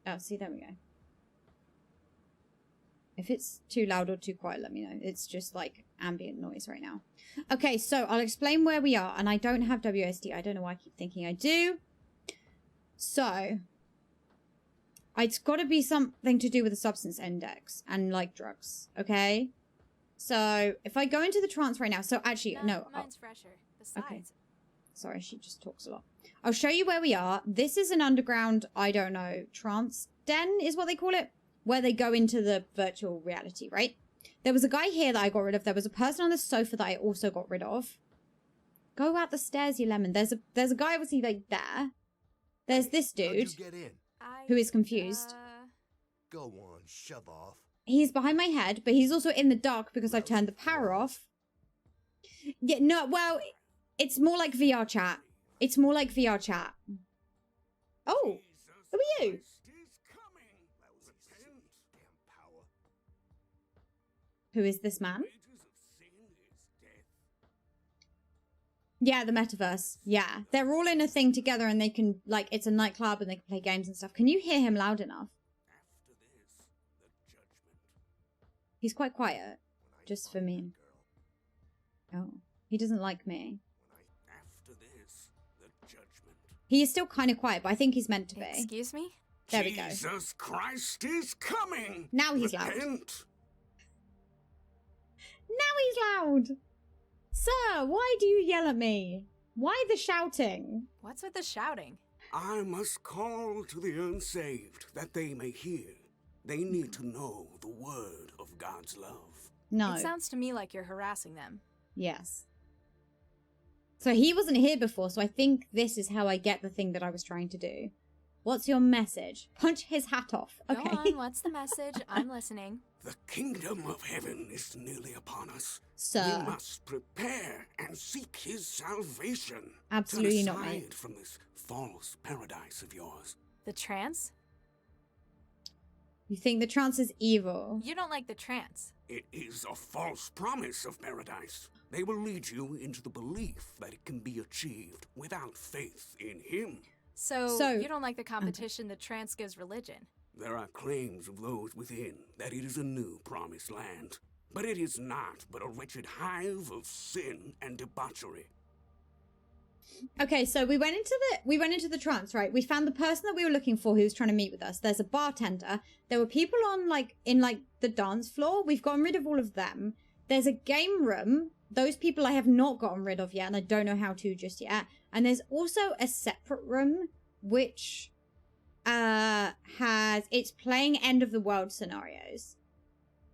Oh, see, there we go. If it's too loud or too quiet, let me know. It's just like ambient noise right now. Okay, so I'll explain where we are. And I don't have WSD. I don't know why I keep thinking I do. So it's got to be something to do with the substance index and like drugs. Okay. So if I go into the trance right now. So actually, no. Mine's fresher. Besides. Okay. Sorry, she just talks a lot. I'll show you where we are. This is an underground, I don't know, trance den is what they call it, where they go into the virtual reality, right? There was a guy here that I got rid of. There was a person on the sofa that I also got rid of. Go out the stairs, you lemon. There's a guy obviously like there. There's this dude who is confused. Go on, shove off. He's behind my head, but he's also in the dark because I've turned the power off. Yeah, no, well, it's more like VR chat. It's more like VR chat. Oh, who are you? Who is this man? Yeah, the Metaverse. Yeah. They're all in a thing together and they can, like, it's a nightclub and they can play games and stuff. Can you hear him loud enough? He's quite quiet. Just for me. Oh. He doesn't like me. He is still kind of quiet, but I think he's meant to be. Excuse me? There we go. Jesus Christ is coming! Now he's loud. Now he's loud! Sir, why do you yell at me? Why the shouting? What's with the shouting? I must call to the unsaved that they may hear. They need to know the word of God's love. No. It sounds to me like you're harassing them. Yes. So he wasn't here before, so I think this is how I get the thing that I was trying to do. What's your message? Punch his hat off. Okay. Go on, what's the message? I'm listening. The kingdom of heaven is nearly upon us. Sir. We must prepare and seek his salvation. Absolutely Turn not, aside mate. from this false paradise of yours. The trance? You think the trance is evil? You don't like the trance. It is a false promise of paradise. They will lead you into the belief that it can be achieved without faith in him. So you don't like the competition the trance gives religion? There are claims of those within that it is a new promised land. But it is not but a wretched hive of sin and debauchery. Okay, so we went into the trance, right? We found the person that we were looking for who was trying to meet with us. There's a bartender. There were people on in the dance floor. We've gotten rid of all of them. There's a game room. Those people I have not gotten rid of yet, and I don't know how to just yet. And there's also a separate room which it's playing end of the world scenarios.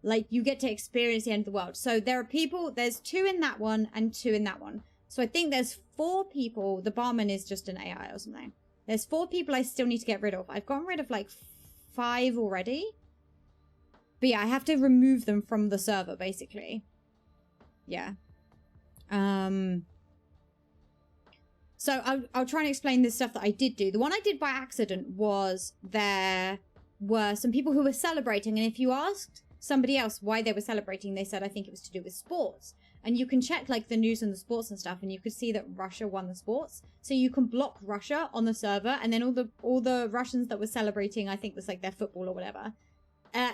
Like, you get to experience the end of the world. So there are people, there's 2 in that one and 2 in that one. So I think there's 4 people. The barman is just an AI or something. There's 4 people I still need to get rid of. I've gotten rid of like 5 already. But yeah, I have to remove them from the server, basically. Yeah. So I'll try and explain this stuff that I did do. The one I did by accident was there were some people who were celebrating. And if you asked somebody else why they were celebrating, they said, I think it was to do with sports. And you can check like the news and the sports and stuff, and you could see that Russia won the sports. So you can block Russia on the server, and then all the Russians that were celebrating, I think was like their football or whatever,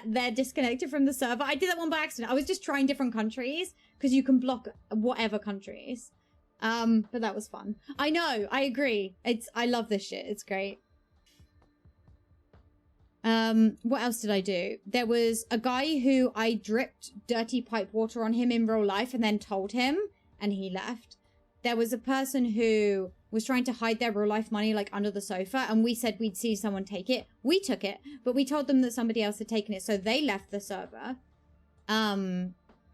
they're disconnected from the server. I did that one by accident. I was just trying different countries because you can block whatever countries. But that was fun. I know, I agree. I love this shit. It's great. What else did I do? There was a guy who I dripped dirty pipe water on him in real life and then told him, and he left. There was a person who was trying to hide their real life money like under the sofa, and we said we'd see someone take it. We took it, but we told them that somebody else had taken it, so they left the server.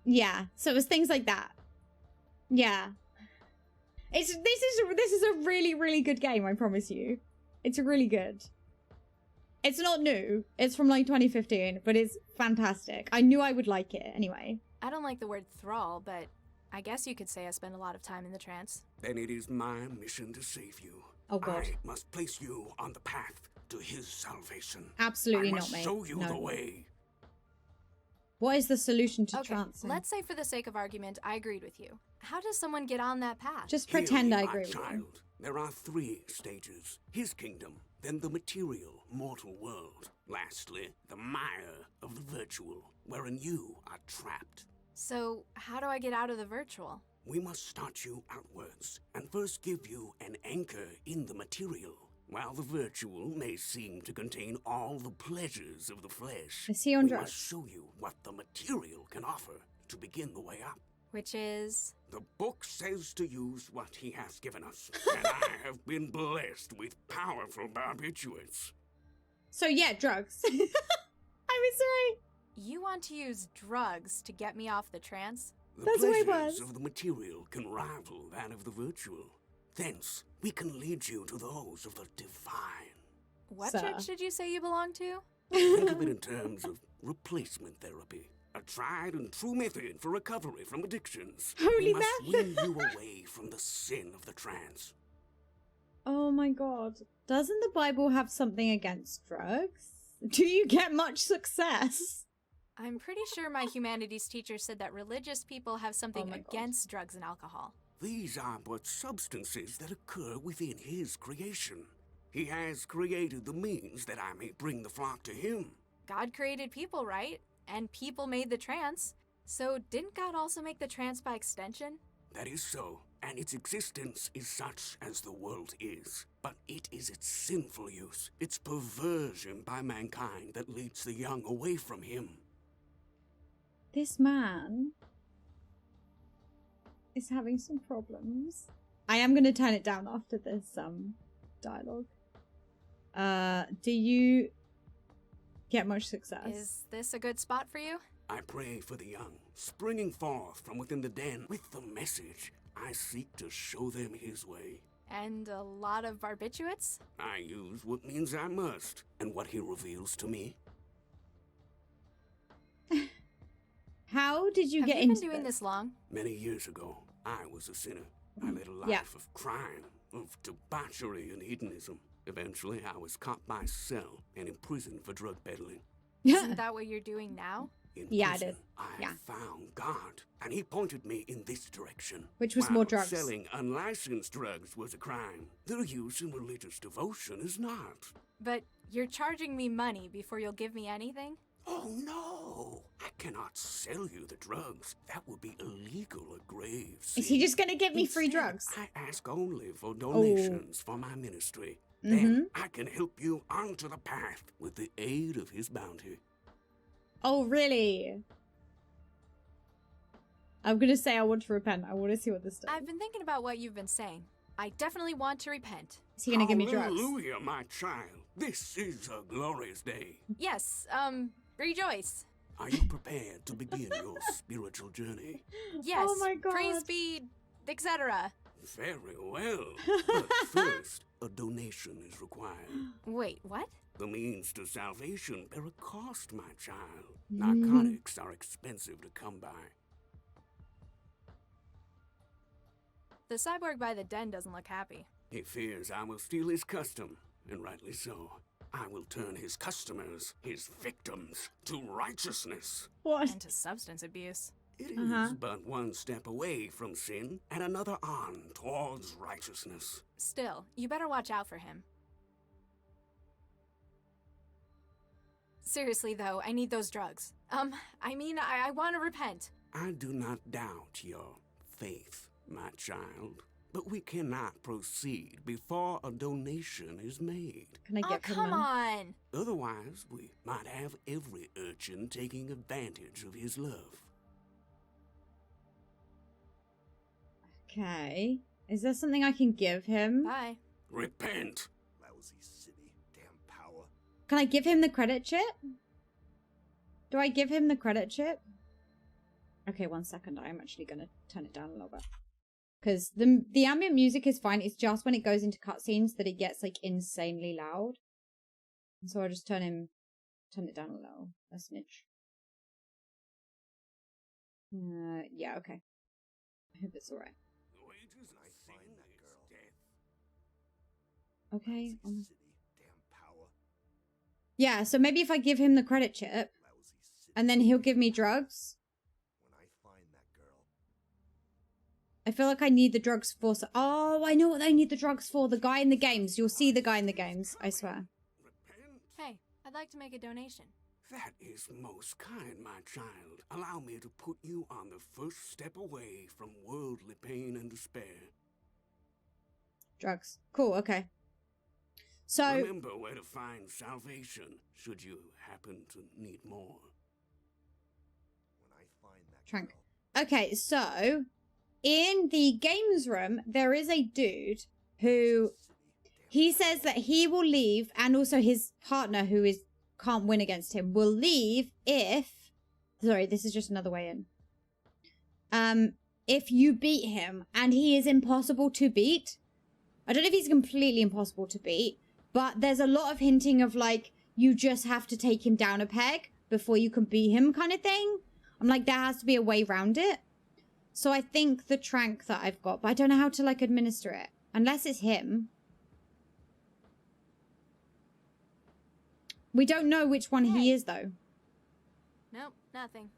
Yeah, so it was things like that. Yeah. This is a really, really good game, I promise you. It's really good. It's not new. It's from like 2015, but it's fantastic. I knew I would like it anyway. I don't like the word thrall, but I guess you could say I spend a lot of time in the trance. Then it is my mission to save you. Oh God. I must place you on the path to his salvation. Absolutely I not, must mate. show you No. the way. What is the solution to Okay, trance? let's say for the sake of argument, I agreed with you. How does someone get on that path? Just pretend Hear I me, agree my with you. child. There are 3 stages. His kingdom, then the material, mortal world. Lastly, the mire of the virtual, wherein you are trapped. So, how do I get out of the virtual? We must start you outwards, and first give you an anchor in the material. While the virtual may seem to contain all the pleasures of the flesh, Is he on we drugs? must show you what the material can offer to begin the way up. Which is... The book says to use what he has given us, and I have been blessed with powerful barbiturates. So yeah, drugs. I was right. You want to use drugs to get me off the trance? The That's what it pleasures was. of the material can rival that of the virtual. Thence, we can lead you to those of the divine. What Sir. church did you say you belong to? Think of it in terms of replacement therapy. A tried and true method for recovery from addictions. Holy we must method. win you away from the sin of the trance. Oh my god. Doesn't the Bible have something against drugs? Do you get much success? I'm pretty sure my humanities teacher said that religious people have something Oh my God. against drugs and alcohol. These are but substances that occur within his creation. He has created the means that I may bring the flock to him. God created people, right? And people made the trance. So didn't God also make the trance by extension? That is so, and its existence is such as the world is. But it is its sinful use, its perversion by mankind that leads the young away from him. This man is having some problems. I am going to turn it down after this dialogue. Do you get much success? Is this a good spot for you? I pray for the young, springing forth from within the den with the message. I seek to show them his way. And a lot of barbiturates? I use what means I must, and what he reveals to me. How did you Have get you been into doing this long? Many years ago, I was a sinner. I led a life Yeah. of crime, of debauchery and hedonism. Eventually, I was caught by a cell and imprisoned for drug peddling. Isn't that what you're doing now? In Yeah, I prison, did. I Yeah. found God, and he pointed me in this direction. Which was While more drugs. Selling unlicensed drugs was a crime. Their use in religious devotion is not. But you're charging me money before you'll give me anything? Oh no! I cannot sell you the drugs. That would be illegal, a grave sin. Is he just going to give me free Instead, drugs? I ask only for donations for my ministry. Mhm. Then I can help you onto the path with the aid of his bounty. Oh, really? I'm going to say I want to repent. I want to see what this does. I've been thinking about what you've been saying. I definitely want to repent. Is he going to give me drugs? Hallelujah, my child. This is a glorious day. Yes, rejoice. Are you prepared to begin your spiritual journey? Yes, Oh my God. praise be, etc. Very well. But first, a donation is required. Wait, what? The means to salvation bear a cost, my child. Mm. Narcotics are expensive to come by. The cyborg by the den doesn't look happy. He fears I will steal his custom, and rightly so. I will turn his customers, his victims, to righteousness. What? And to substance abuse. It Uh-huh. is but one step away from sin, and another on towards righteousness. Still, you better watch out for him. Seriously though, I need those drugs. I want to repent. I do not doubt your faith, my child, but we cannot proceed before a donation is made. Can I Oh, get from come them? on. Otherwise, we might have every urchin taking advantage of his love. Okay. Is there something I can give him? Bye. Repent! Lousy city, damn power. Can I give him the credit chip? Do I give him the credit chip? Okay, 1 second. I'm actually going to turn it down a little bit. Because the ambient music is fine. It's just when it goes into cutscenes that it gets like insanely loud. So I'll just turn it down a little. A smidge. Yeah, okay. I hope it's alright. The wages of sin find that is girl. death. Okay. Lousy city, damn power. Yeah, so maybe if I give him the credit chip, Lousy city. and then he'll give me drugs. When I find that girl, I feel like I need the drugs for... Oh, I know what I need the drugs for. The guy in the games. You'll see the guy in the games, I swear. Repent? Hey, I'd like to make a donation. That is most kind, my child. Allow me to put you on the first step away from worldly pain and despair. Drugs. Cool, okay. So... Remember where to find salvation, should you happen to need more. When I find that Trank. girl, Okay, so... In the games room, there is a dude who... He says that he will leave, and also his partner, who can't win against him, will leave if... Sorry, this is just another way in. If you beat him, and he is impossible to beat. I don't know if he's completely impossible to beat, but there's a lot of hinting of, like, you just have to take him down a peg before you can beat him kind of thing. I'm like, there has to be a way around it. So I think the trank that I've got, but I don't know how to, like, administer it. Unless it's him. We don't know which one he is, though. Nope, nothing.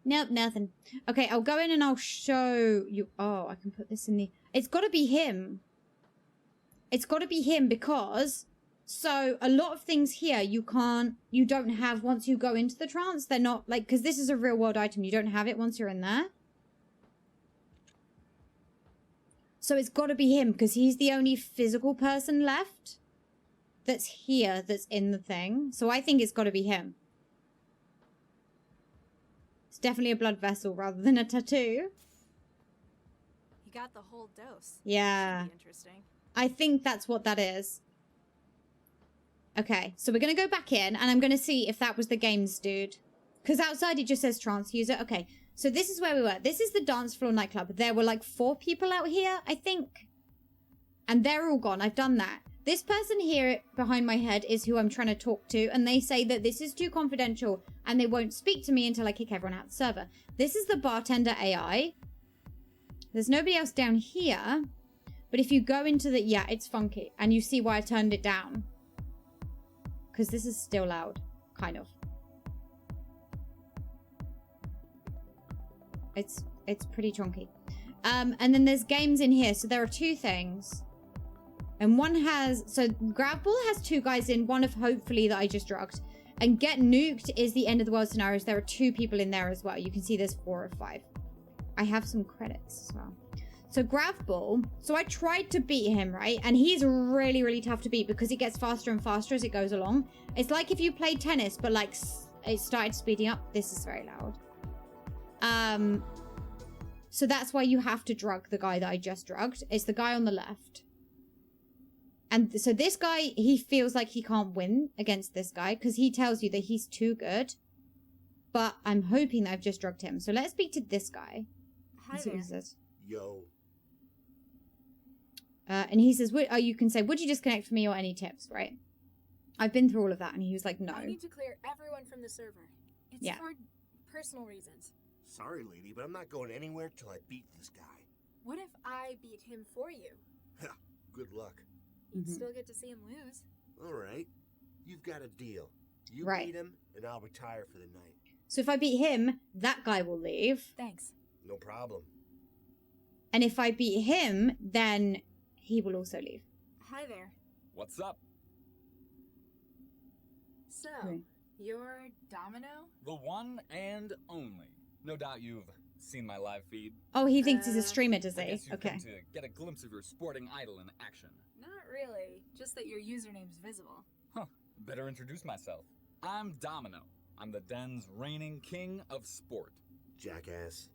Nope, nothing. Okay, I'll go in and I'll show you. Oh, I can put this in the... It's got to be him. It's got to be him because... So, a lot of things here you don't have once you go into the trance. They're not, like, because this is a real world item. You don't have it once you're in there. So it's got to be him because he's the only physical person left that's here, that's in the thing. So I think it's got to be him. It's definitely a blood vessel rather than a tattoo. He got the whole dose. Yeah. Should be interesting. I think that's what that is. Okay, so we're going to go back in and I'm going to see if that was the games dude. Because outside it just says trance user. Okay, so this is where we were. This is the dance floor nightclub. There were like 4 people out here, I think. And they're all gone. I've done that. This person here behind my head is who I'm trying to talk to. And they say that this is too confidential and they won't speak to me until I kick everyone out of the server. This is the bartender AI. There's nobody else down here. But if you go into the... Yeah, it's funky. And you see why I turned it down. Because this is still loud. Kind of. It's pretty chunky. And then there's games in here. So there are 2 things. And one has... So Grabball has 2 guys in. One of hopefully that I just drugged. And Get Nuked is the end of the world scenarios. There are 2 people in there as well. You can see there's 4 or 5. I have some credits as well. So Grabball, so I tried to beat him, right? And he's really, really tough to beat because he gets faster and faster as it goes along. It's like if you played tennis, but like it started speeding up. This is very loud. So that's why you have to drug the guy that I just drugged. It's the guy on the left. And so this guy, he feels like he can't win against this guy because he tells you that he's too good. But I'm hoping that I've just drugged him. So let's speak to this guy. Hi See what there. he says. yo, And he says, you can say, would you disconnect for me or any tips, right? I've been through all of that. And he was like, no. I need to clear everyone from the server. It's Yeah. for personal reasons. sorry, lady, but I'm not going anywhere till I beat this guy. What if I beat him for you? Good luck. You'd Mhm. still get to see him lose. All right, you've got a deal. You Right. beat him, and I'll retire for the night. So if I beat him, that guy will leave. Thanks. No problem. And if I beat him, then he will also leave. Hi there. What's up? So, Okay. you're Domino? The one and only. No doubt you've seen my live feed. Oh, he thinks he's a streamer, does I he? guess you've Okay. come to get a glimpse of your sporting idol in action. Not really. Just that your username's visible. Huh. Better introduce myself. I'm Domino. I'm the den's reigning king of sport. Jackass.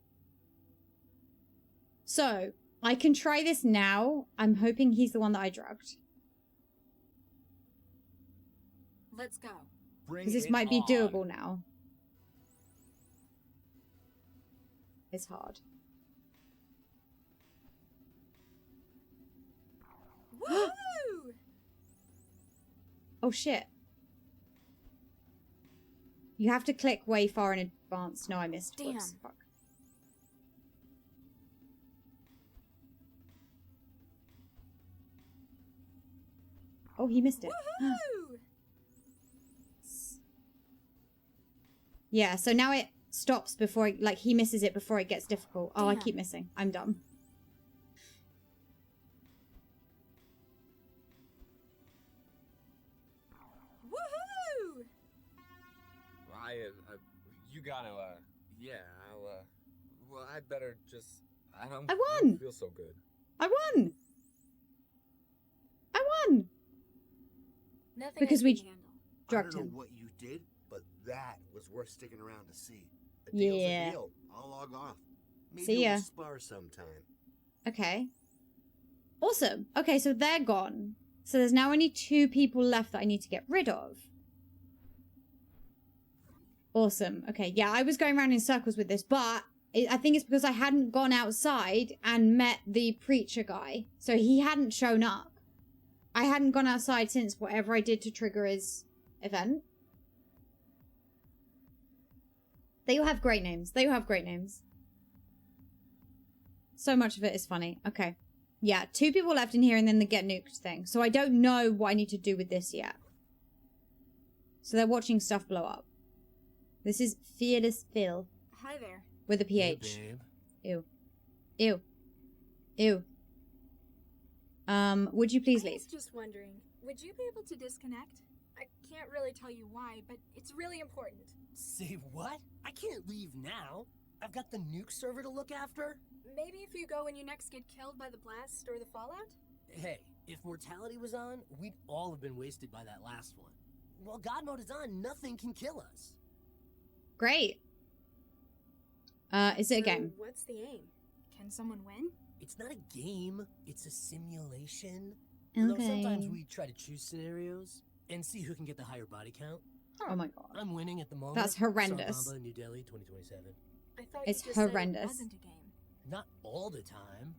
So, I can try this now. I'm hoping he's the one that I drugged. Let's go. Bring Because this it might be on. doable now. It's hard. Woo! Oh, shit. You have to click way far in advance. No, I missed. Whoops. Damn. Fuck. Oh, he missed it. Woohoo! Yeah, so now it stops before, like, he misses it before it gets difficult. Oh, I Damn. keep missing. I'm dumb. You gotta, yeah, well, I better just, I won! don't feel so good. I won! Nothing Because I we can handle. drugged I don't him. know what you did, but that was worth sticking around to see. A deal's Yeah. a deal. I'll log off. Maybe See ya. we'll spar sometime. Okay. Awesome. Okay, so they're gone. So there's now only 2 people left that I need to get rid of. Awesome. Okay, yeah, I was going around in circles with this, but I think it's because I hadn't gone outside and met the preacher guy. So he hadn't shown up. I hadn't gone outside since whatever I did to trigger his event. They all have great names. So much of it is funny. Okay. Yeah, 2 people left in here and then the get nuked thing. So I don't know what I need to do with this yet. So they're watching stuff blow up. This is Fearless Phil Hi there. with a PH. Hey, babe. Ew. Ew. Ew. Would you please I leave? was just wondering, would you be able to disconnect? I can't really tell you why, but it's really important. Say what? I can't leave now. I've got the nuke server to look after. Maybe if you go when you next get killed by the blast or the fallout? Hey, if mortality was on, we'd all have been wasted by that last one. While God mode is on, nothing can kill us. Great. Is it a So game? What's the aim? Can someone win? It's not a game, it's a simulation. Although sometimes we try to choose scenarios and see who can get the higher body count. Oh my god. I'm winning at the moment. That's horrendous. Sarabamba, New Delhi, 2027. I thought It's you just said horrendous. it wasn't a game. Not all the time.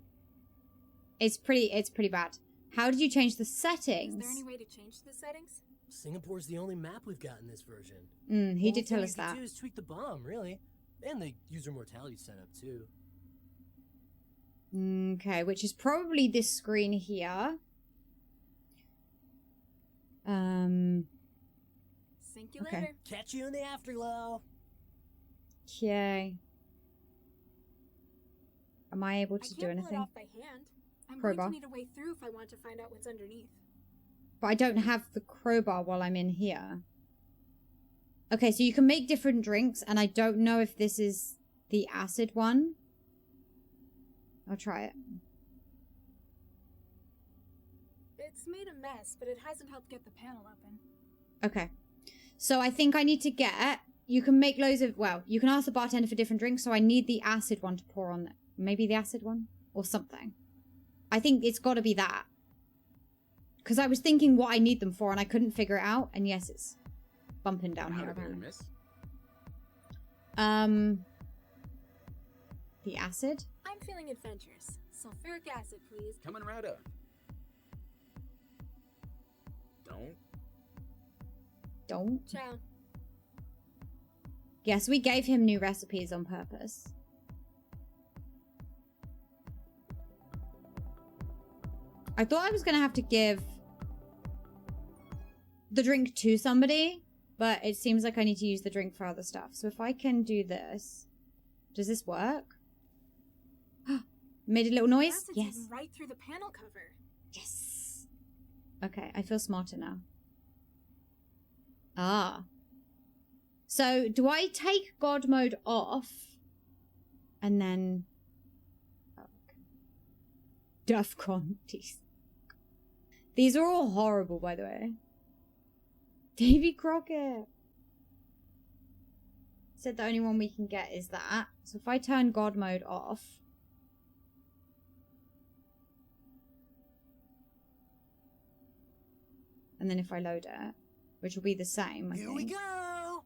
It's pretty bad. How did you change the Is settings? there any way to change the settings? Singapore's the only map we've got in this version. He Only did tell thing us you could that. do is tweak the bomb, really. And the user mortality setup, too. Okay, which is probably this screen here. Sink you Okay. later. Catch you in the afterglow. Okay. Am I able I to can't do pull it anything? off by hand. I'm Crowbar. going to need a way through if I want to find out what's underneath. But I don't have the crowbar while I'm in here. Okay, so you can make different drinks, and I don't know if this is the acid one. I'll try it. It's made a mess, but it hasn't helped get the panel open. Okay. So I think I need to get... You can make loads of... Well, you can ask the bartender for different drinks, so I need the acid one to pour on there. Maybe the acid one? Or something. I think it's got to be that. Because I was thinking what I need them for, and I couldn't figure it out. And yes, it's bumping down here. Howdy there, Apparently. miss. The acid? I'm feeling adventurous. Sulfuric acid, please. Coming right up. Don't. Ciao. Yes, we gave him new recipes on purpose. I thought I was going to have to give the drink to somebody, but it seems like I need to use the drink for other stuff. So if I can do this, does this work? Made a little noise? Acid's Yes. eaten right through the panel cover. Yes. Okay, I feel smarter now. Ah. So, do I take God mode off? And then... Oh, okay. DEFCON. These are all horrible, by the way. Davy Crockett. Said the only one we can get is that. So if I turn God mode off... And then if I load it, which will be the same, I Here think. we go!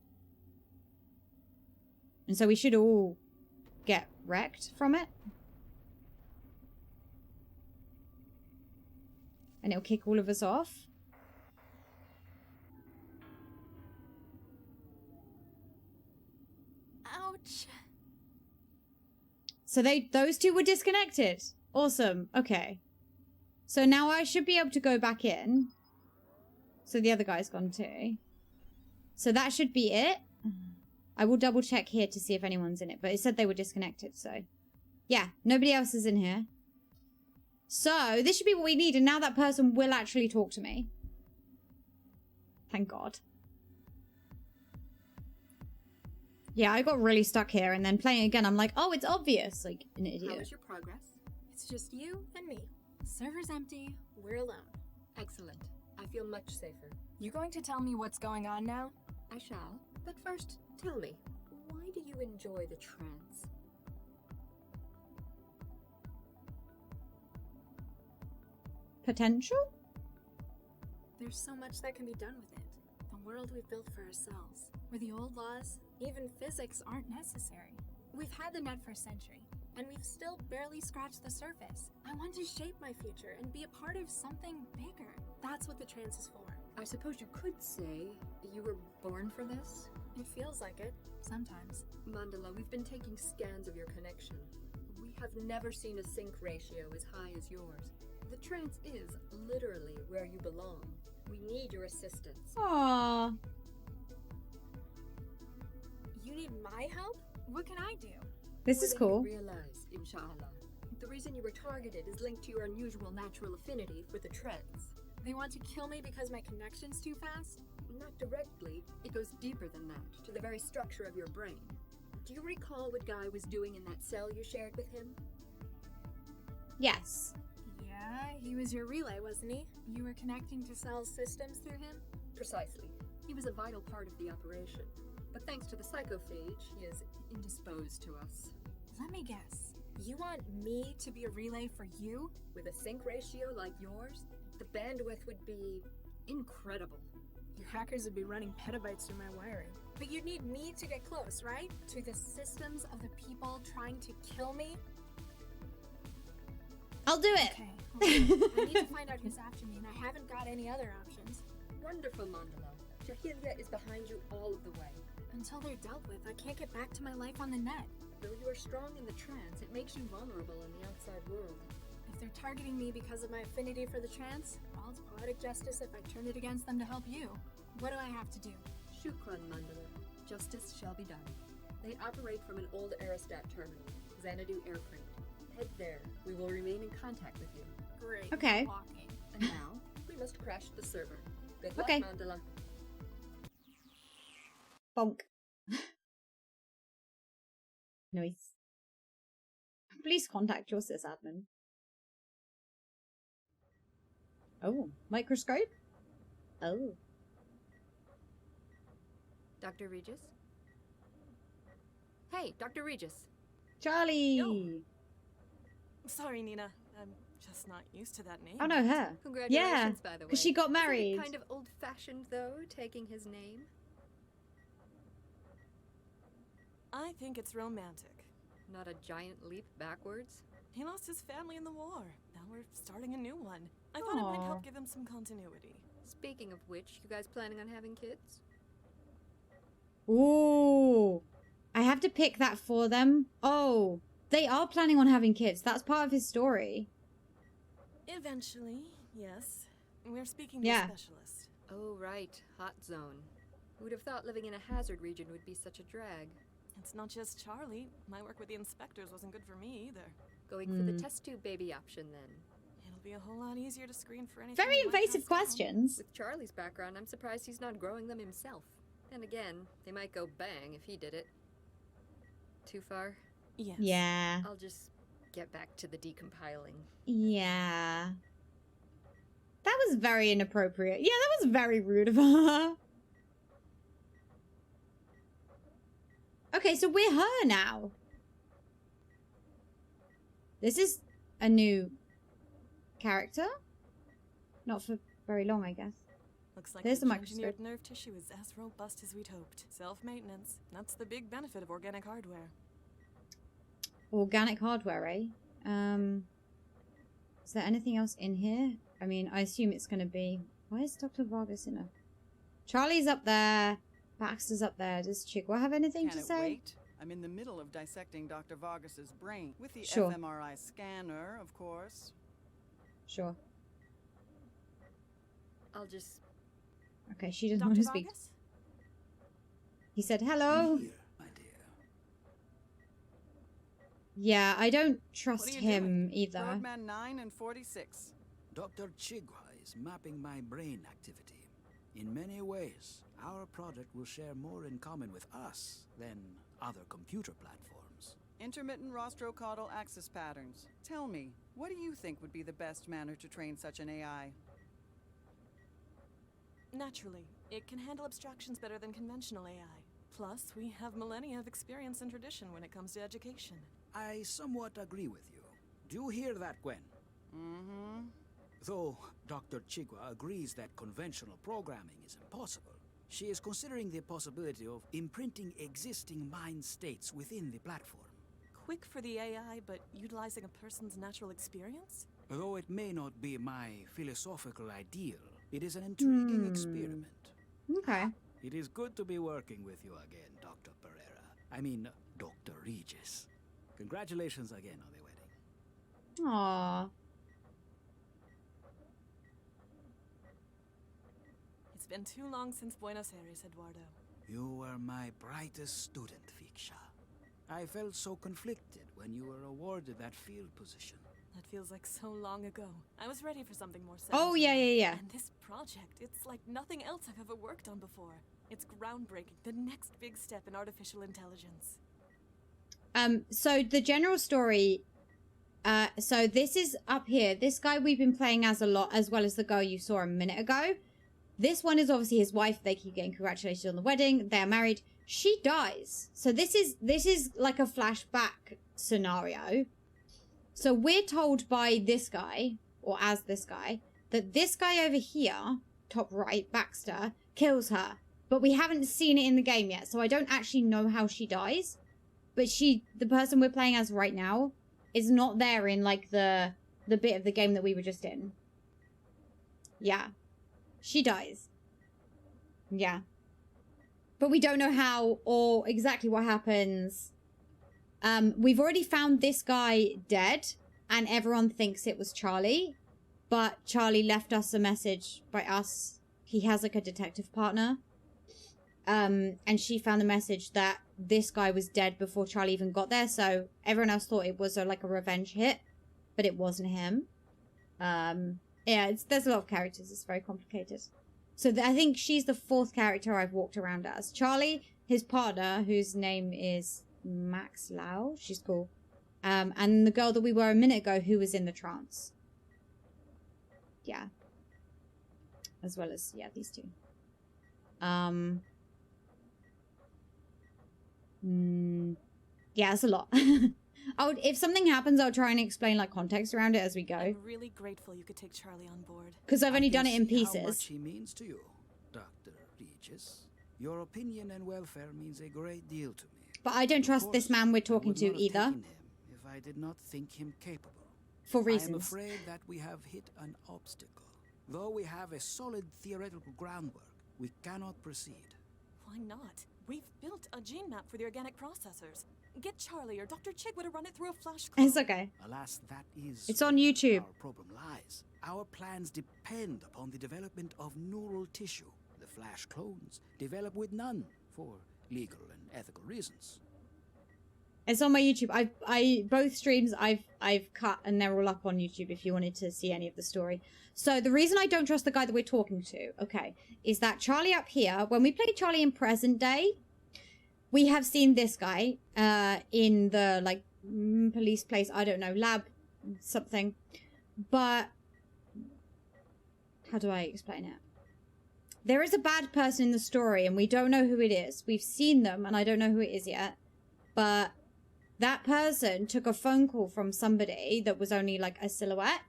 And so we should all get wrecked from it. And it'll kick all of us off. Ouch. So those two were disconnected. Awesome. Okay. So now I should be able to go back in. So the other guy's gone too. So that should be it. I will double check here to see if anyone's in it. But it said they were disconnected, so... Yeah, nobody else is in here. So, this should be what we need. And now that person will actually talk to me. Thank God. Yeah, I got really stuck here, and then playing again, I'm like, oh, it's obvious. Like, an How idiot. is your progress? It's just you and me. Server's empty. We're alone. Excellent. I feel much safer. You going to tell me what's going on now? I shall. But first, tell me, why do you enjoy the trance? Potential? There's so much that can be done with it. The world we've built for ourselves, where the old laws, even physics, aren't necessary. We've had the net for a century, and we've still barely scratched the surface. I want to shape my future and be a part of something bigger. That's what the trance is for. I suppose you could say you were born for this? It feels like it, sometimes. Mandala, we've been taking scans of your connection. We have never seen a sync ratio as high as yours. The trance is literally where you belong. We need your assistance. Aww. You need my help? What can I do? This is cool. Realize, inshallah. The reason you were targeted is linked to your unusual natural affinity for the trance. They want to kill me because my connection's too fast? Not directly, it goes deeper than that, to the very structure of your brain. Do you recall what Guy was doing in that cell you shared with him? Yes. Yeah, he was your relay, wasn't he? You were connecting to Cell's systems through him? Precisely. He was a vital part of the operation. But thanks to the psychophage, he is indisposed to us. Let me guess. You want me to be a relay for you? With a sync ratio like yours, the bandwidth would be incredible. Your hackers would be running petabytes through my wiring. But you'd need me to get close, right? To the systems of the people trying to kill me? I'll do it. Okay, I need to find out who's after me, and I haven't got any other options. Wonderful, Mandala. Jahiliya is behind you all of the way. Until they're dealt with, I can't get back to my life on the net. Though you are strong in the trance, it makes you vulnerable in the outside world. If they're targeting me because of my affinity for the trance, well, it's poetic justice if I turn it against them to help you. What do I have to do? Shukran, Mandala. Justice shall be done. They operate from an old Aerostat terminal, Xanadu Aircrate. Head there. We will remain in contact with you. Great. Okay. Walking. And now, we must crash the server. Good luck, Okay. Mandala. Bonk. Nice. Please contact your sysadmin. Oh, microscope? Oh. Dr. Regis? Hey, Dr. Regis. Charlie! Yo. Sorry, Nina. I'm just not used to that name. Oh no, her. Congratulations, Yeah, by the way. because she got Isn't married. it kind of old-fashioned, though, taking his name? I think it's romantic. Not a giant leap backwards? He lost his family in the war. Now we're starting a new one. I thought it might Aw. help give him some continuity. Speaking of which, you guys planning on having kids? Ooh. I have to pick that for them. Oh, they are planning on having kids. That's part of his story. Eventually, yes. We're speaking to Yeah. a specialist. Oh, right. Hot zone. Who would have thought living in a hazard region would be such a drag? It's not just Charlie. My work with the inspectors wasn't good for me either. Going for the test tube baby option, then. It'll be a whole lot easier to screen for anything. Very that might invasive pass down. questions. With Charlie's background, I'm surprised he's not growing them himself. And again, they might go bang if he did it. Too far? Yes. Yeah. I'll just get back to the decompiling. Yeah. That was very inappropriate. Yeah, that was very rude of her. Okay, so we're her now. This is a new character. Not for very long, I guess. Looks like There's the the microscope. engineered nerve tissue is as robust as we'd hoped. Self-maintenance. That's the big benefit of organic hardware. Organic hardware, eh? Is there anything else in here? I mean, I assume it's going to be... Why is Dr. Vargas in a... Charlie's up there. Baxter's up there. Does Chigwa have anything Can to it say? wait? I'm in the middle of dissecting Dr. Vargas's brain with the Sure. fMRI scanner, of course. Sure. I'll just... Okay, she doesn't Dr. want to speak. Vargas? He said hello. Here, my dear. Yeah, I don't What trust are you him doing? either. Frogman 9 and 46. Dr. Chigwa is mapping my brain activity. In many ways, our project will share more in common with us than other computer platforms. Intermittent rostrocaudal axis patterns. Tell me, what do you think would be the best manner to train such an AI? Naturally, it can handle abstractions better than conventional AI. Plus, we have millennia of experience and tradition when it comes to education. I somewhat agree with you. Do you hear that, Gwen? Mm-hmm. Though Dr. Chigwa agrees that conventional programming is impossible, she is considering the possibility of imprinting existing mind states within the platform. Quick for the AI, but utilizing a person's natural experience? Though it may not be my philosophical ideal, it is an intriguing experiment. Okay. It is good to be working with you again, Dr. Pereira. I mean, Dr. Regis. Congratulations again on the wedding. Aww. It's been too long since Buenos Aires, Eduardo. You were my brightest student, Viksha. I felt so conflicted when you were awarded that field position. That feels like so long ago. I was ready for something more serious. Oh, yeah. And this project, it's like nothing else I've ever worked on before. It's groundbreaking, the next big step in artificial intelligence. So the general story, so this is up here. This guy we've been playing as a lot, as well as the girl you saw a minute ago. This one is obviously his wife. They keep getting congratulations on the wedding. They're married. She dies. So this is like a flashback scenario. So we're told by this guy, or as this guy, that this guy over here, top right, Baxter, kills her. But we haven't seen it in the game yet, so I don't actually know how she dies. But the person we're playing as right now, is not there in like the bit of the game that we were just in. Yeah. She dies. Yeah. But we don't know how or exactly what happens. We've already found this guy dead, and everyone thinks it was Charlie. But Charlie left us a message by us. He has like a detective partner. And she found the message that this guy was dead before Charlie even got there. So everyone else thought it was like a revenge hit, but it wasn't him. Yeah, there's a lot of characters. It's very complicated. So I think she's the fourth character I've walked around as. Charlie, his partner, whose name is Max Lau. She's cool. And the girl that we were a minute ago who was in the trance. Yeah. As well as, yeah, these two. Yeah, it's a lot. If something happens, I'll try and explain like context around it as we go. I'm really grateful you could take Charlie on board. Because I've only done it in How pieces. much he means to you, Dr. Regis. Your opinion and welfare means a great deal to me. But I don't trust this man we're talking to either. Him if I did not think him capable. For reasons. I am afraid that we have hit an obstacle. Though we have a solid theoretical groundwork, we cannot proceed. Why not? We've built a gene map for the organic processors. Get Charlie or Dr. Chigwa to run it through a flash clone. It's okay. Alas, that is it's on YouTube. Our problem lies. Our plans depend upon the development of neural tissue. The flash clones develop with none for legal and ethical reasons. It's on my YouTube. Both streams I've cut and they're all up on YouTube if you wanted to see any of the story. So the reason I don't trust the guy that we're talking to, okay, is that Charlie up here, when we played Charlie in present day, we have seen this guy in the like police place, I don't know, lab something. But how do I explain it? There is a bad person in the story and we don't know who it is. We've seen them and I don't know who it is yet. But that person took a phone call from somebody that was only like a silhouette.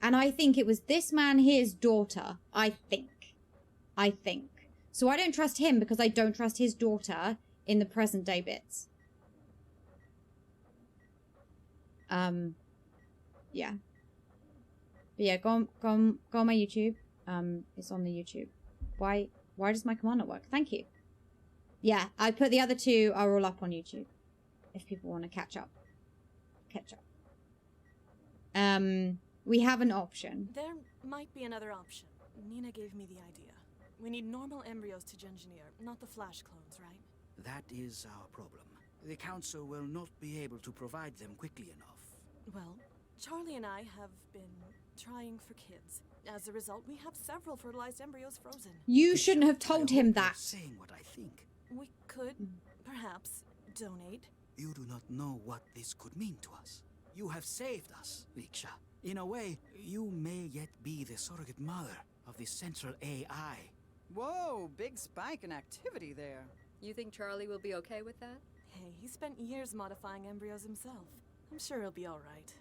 And I think it was this man here's daughter. I think. So I don't trust him because I don't trust his daughter in the present day bits. Yeah. But yeah, go on my YouTube. It's on the YouTube. Why does my command not work? Thank you. Yeah, I put the other two are all up on YouTube. If people want to catch up. We have an option. There might be another option. Nina gave me the idea. We need normal embryos to engineer, not the flash clones, right? That is our problem. The Council will not be able to provide them quickly enough. Well, Charlie and I have been trying for kids. As a result, we have several fertilized embryos frozen. You shouldn't have told him that. Saying what I think. We could, perhaps, donate. You do not know what this could mean to us. You have saved us, Viksha. In a way, you may yet be the surrogate mother of the central AI. Whoa, big spike in activity there. You think Charlie will be okay with that? Hey, he spent years modifying embryos himself. I'm sure he'll be alright.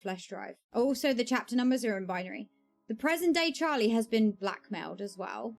Flash drive. Also, the chapter numbers are in binary. The present day Charlie has been blackmailed as well.